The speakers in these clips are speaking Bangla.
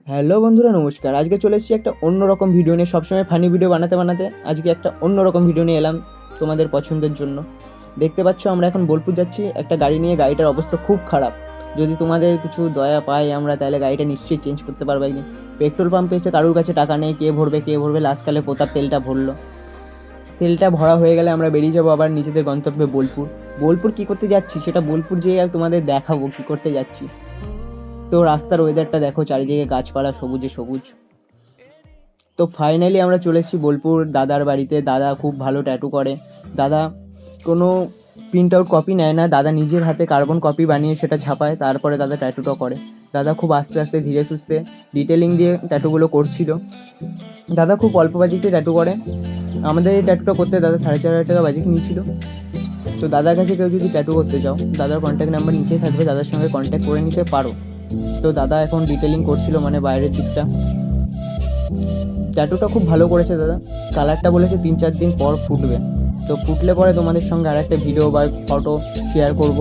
হ্যালো বন্ধুরা, নমস্কার। আজকে চলে এসেছি একটা অন্যরকম ভিডিও নিয়ে। সবসময় ফানি ভিডিও বানাতে বানাতে আজকে একটা অন্যরকম ভিডিও নিয়ে এলাম তোমাদের পছন্দের জন্য। দেখতে পাচ্ছ আমরা এখন বোলপুর যাচ্ছি একটা গাড়ি নিয়ে। গাড়িটার অবস্থা খুব খারাপ। যদি তোমাদের কিছু দয়া পাই আমরা, তাহলে গাড়িটা নিশ্চয়ই চেঞ্জ করতে পারবো একদিন। পেট্রোল পাম্পে এসে কারোর কাছে টাকা নেই, কে ভরবে। লাস্টকালে প্রতাপ তেলটা ভরলো। তেলটা ভরা হয়ে গেলে আমরা বেরিয়ে যাবো আবার নিজেদের গন্তব্যে বোলপুর। বোলপুর কী করতে যাচ্ছি সেটা বোলপুর যেয়ে আর তোমাদের দেখাবো কী করতে যাচ্ছি। তো রাস্তার ওয়েদারটা দেখো, চারিদিকে গাছপালা সবুজে সবুজ। তো ফাইনালি আমরা চলে এসেছি বোলপুর দাদার বাড়িতে। দাদা খুব ভালো ট্যাটু করে। দাদা কোনো প্রিন্ট আউট কপি নেয় না, দাদা নিজের হাতে কার্বন কপি বানিয়ে সেটা ছাপায়, তারপরে দাদা ট্যাটুটা করে। দাদা খুব আস্তে আস্তে ধীরে সুস্থে ডিটেলিং দিয়ে ট্যাটুগুলো করছিল। দাদা খুব অল্প বাজেটে ট্যাটু করে। আমাদের এই ট্যাটুটা করতে দাদা 4,500 টাকা বাজেট নিয়েছিল। তো দাদার কাছে কেউ যদি ট্যাটু করতে চাও, দাদার কন্ট্যাক্ট নাম্বার নিচেই থাকবে, দাদার সঙ্গে কন্ট্যাক্ট করে নিতে পারো। তো দাদা এখন ডিটেলিং করছিল, মানে বাইরের দিকটা। ট্যাটুটা খুব ভালো করেছে দাদা। কালারটা বলেছে 3-4 দিন পর ফুটবে। তো ফুটলে পরে তোমাদের সঙ্গে আর একটা ভিডিও বা ফটো শেয়ার করব।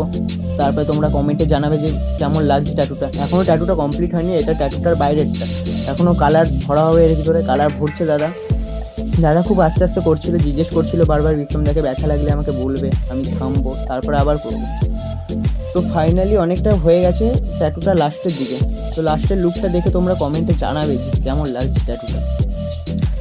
তারপরে তোমরা কমেন্টে জানাবে যে কেমন লাগছে ট্যাটুটা। এখনও ট্যাটুটা কমপ্লিট হয়নি, এটা ট্যাটুটার বাইরেরটা। এখনও কালার ভরা হবে, এর ভিতরে কালার ভরছে দাদা। দাদা খুব আস্তে আস্তে করছিল, জিজ্ঞেস করছিল বারবার বিক্রম দাকে ব্যথা লাগলে আমাকে বলবে, আমি থামবো, তারপরে আবার করবো। তো ফাইনালি অনেকটা হয়ে গেছে ট্যাটুটা লাস্টের দিকে। তো লাস্টের লুকটা দেখে তোমরা কমেন্টে জানাবে যে কেমন লাগছে ট্যাটুটা।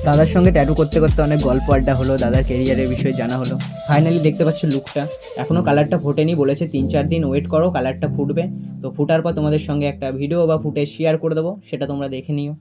দাদার সঙ্গে ট্যাটু করতে করতে অনেক গল্প আড্ডা হলো, দাদার কেরিয়ারের বিষয়ে জানা হলো। ফাইনালি দেখতে পাচ্ছ লুকটা। এখনও কালারটা ফোটেনি, বলেছে 3-4 দিন ওয়েট করো, কালারটা ফুটবে। তো ফুটার পর তোমাদের সঙ্গে একটা ভিডিও বা ফুটেজ শেয়ার করে দেবো, সেটা তোমরা দেখে নিও।